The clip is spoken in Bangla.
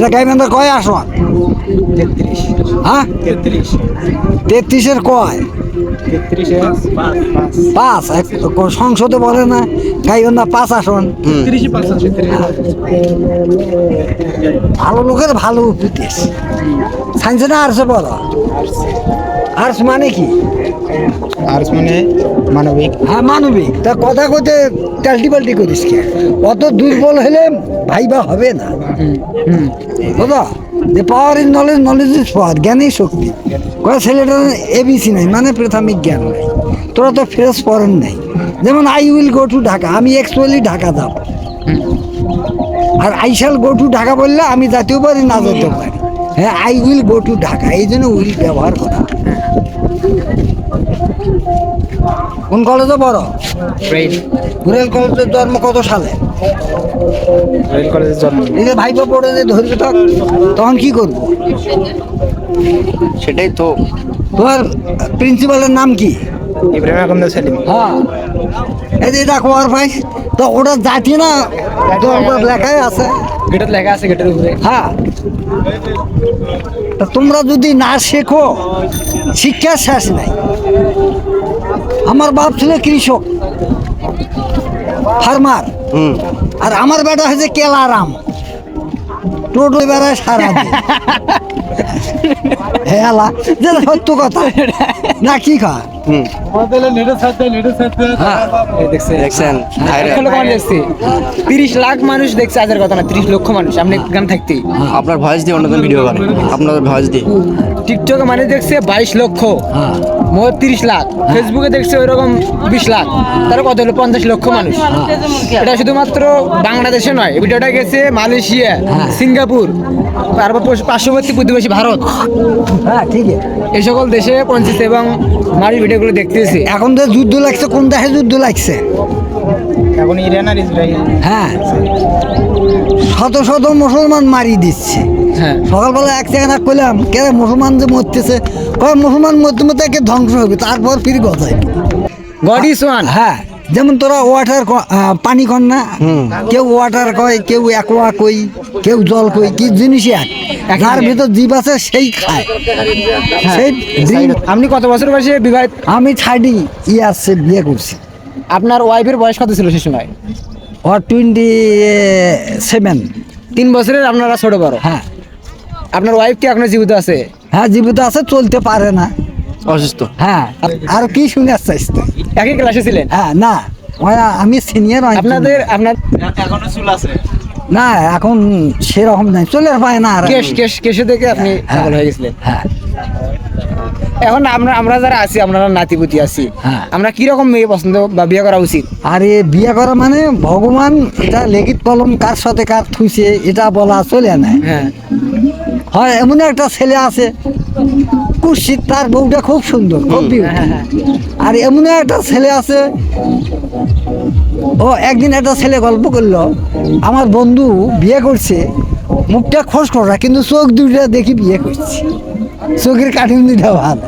এটা গাইবান্ধা কয় আসন? 33। হ্যাঁ 33। 33-এর কয়? 33 5। সংসদে বলে না গাইবান্ধা 5 আসন। 33 5 আছে। ভালো লোকের ভালো উপদেশ। সায়েন্সে না আর্টসে পড়ো? আর্টস মানে কি? আর্টস মানে মানবিক। হ্যাঁ মানবিক। তা কথা কইতে টাল্টি পাল্টি করিস কে? অত দুর্বল হলে ভাইবা হবে না। বুঝলো? যে power is knowledge, knowledge is power, জ্ঞানই শক্তি। কয় ছেলেটার এবিসি নাই, মানে প্রাথমিক জ্ঞান নাই। তোরা তো ফ্রেশ পড়েন নাই। যেমন I will go to Dhaka, আমি অ্যাকচুয়ালি ঢাকা যাব। আর I shall go to Dhaka বললে আমি যেতেও পারি, না যেতেও পারি। হ্যাঁ I will go to Dhaka, এই জন্য উইল ব্যবহার করা। কোন কলেজে পড়ো? রেল কলেজের জন্ম কত সালে? রেল কলেজের জন্ম। এই যে ভাইপো পড়ে যে ধরবে তখন কি করবো? সেটাই তো। তোমার প্রিন্সিপালের নাম কি? ইব্রাহিম আকন্দ সেলিম। হ্যাঁ এই যে এটা কোয়ার ভাই, তো ওটা জাতি না লেখাই আছে। গেটের লেখা আছে, গেটের উপরে। হ্যাঁ তা তোমরা যদি না শেখো, শিক্ষা শেষ নাই। আমার বাপ ছিল কৃষক, ফার্মার, আর আমার বেটা হয়েছে কেলারাম, টোটো বেড়ায় সারাদিন। হেলা যেটা সত্য কথা না, কি খা? দেখছেন 30 লাখ মানুষ দেখছে, আজের কথা না, 30 লক্ষ মানুষ আপনি গান থাকতেই। আপনার ভয়েস দিয়ে অন্যজন ভিডিও করে, আপনাদের ভয়েস দিয়ে। টিকটকে মানে দেখছে 22 লক্ষ, মোট 30 লাখ। ফেসবুকে দেখছে ওইরকম 20 লাখ, তার কত হলো 50 লক্ষ মানুষ। এটা শুধুমাত্র বাংলাদেশে নয়, এই ভিডিওটা গেছে মালয়েশিয়া, সিঙ্গাপুর, তারপর পার্শ্ববর্তী প্রতিবেশী ভারত, হ্যাঁ ঠিক আছে। এই সকল দেশে পৌঁছেছে এবং মারি ভিডিওগুলো দেখতেছি। এখন যে যুদ্ধ লাগছে, কোন দেশে যুদ্ধ লাগছে? এখন ইরান আর ইসরায়েল। হ্যাঁ শত শত মুসলমান মারি দিচ্ছে। হ্যাঁ সকালবেলা এক সেকেন্ড করলাম, কে মুসলমান যে মরতেছে, কয় মুসলমান মরতে মরতে একে ধ্বংস হবে, তারপর ফির গজায়। God is one. হ্যাঁ যেমন তোরা ওয়াটার পানি কর না, কেউ ওয়াটার কয়, কেউ অ্যাকোয়া কই, কেউ জল কই, কি জিনিসই এক, যার ভিতর জীব আছে সেই খায়। সেই drink- আপনি কত বছর বয়সে বিবাহিত? আমি 30 ইয়ার্সে বিয়ে করছি। আপনার ওয়াইফের বয়স কত ছিল সে সময়? ওর 27। 3 বছরের আপনারা ছোট বড়। হ্যাঁ আপনার ওয়াইফ কি এখনো জীবিত আছে? হ্যাঁ জীবিত আছে, চলতে পারে না। অসুস্থ। হ্যাঁ আর কি শুনে চাইছ তুই? একই ক্লাসে ছিলেন? হ্যাঁ না আমি সিনিয়র। আপনাদের আপনার এখনো চুল আছে? না এখন সেরকম নাই, চলে পায় না। আর কেশে থেকে আপনি পাগল হয়ে গেছিলেন। হ্যাঁ এখন আমরা যারা আছি, আমরা নাতিপুতি আছি, হ্যাঁ। আমরা কি রকম মেয়ে পছন্দ বা বিয়ে করা উচিত? আর এ বিয়ে করা মানে ভগবান এটা লেখিত কলম কার সাথে কার থুইছে এটা বলা চলে না। হ্যাঁ হয় এমন একটা ছেলে আছে কুৎসিত, তার বউটা খুব সুন্দর, খুব beauty। আর এমন একটা ছেলে আছে, ও একদিন একটা ছেলে গল্প করলো, আমার বন্ধু বিয়ে করছে, মুখটা খোঁজ করা কিন্তু চোখ দুইটা দেখি বিয়ে করছে, চোখের কাঠুন দুইটা ভালো।